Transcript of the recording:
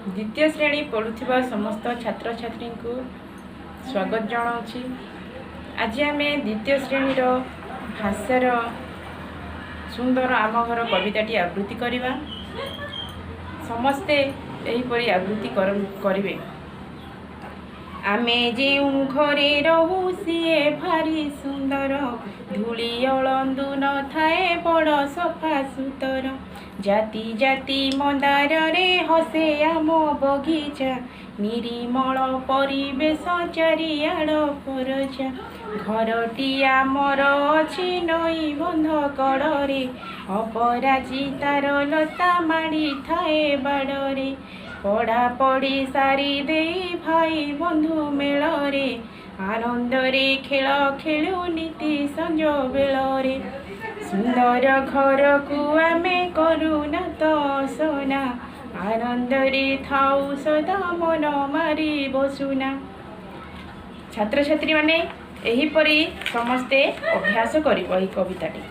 द्वितीय श्रेणी पढ़ुवा समस्त छात्र छात्री को स्वागत जनाऊँगी। आज आम द्वितीय श्रेणीर भाषार सुंदर आम घर कविताटी आवृत्ति करवा। समस्ते एहीपरि आवृत्ति करेंगे। आमे जेउ घरे रहू सीए भारी सुंदर, धूली अलंदु न थाए बड़ सफा सुतर। जाति जाति मंदार रे हसे आम बगीचा, निरीमल परिवेश चारिआड़ परजा। घरटी आमर अछि नई बंध कड़े, अपराजितार लता माड़ी थाए बाड़े। पढ़ा पढ़ी सारी दे भाई बंधु मेलरे, आनंदरे खेल खेलु नीति संज बेलरे। सुंदर घर को आमे करुना तो सोना, आनंदरे थाउ सदा मन मारी बसुना। छात्र छात्री माने एहीपरि समस्ते अभ्यास करिबो एही कविताटी।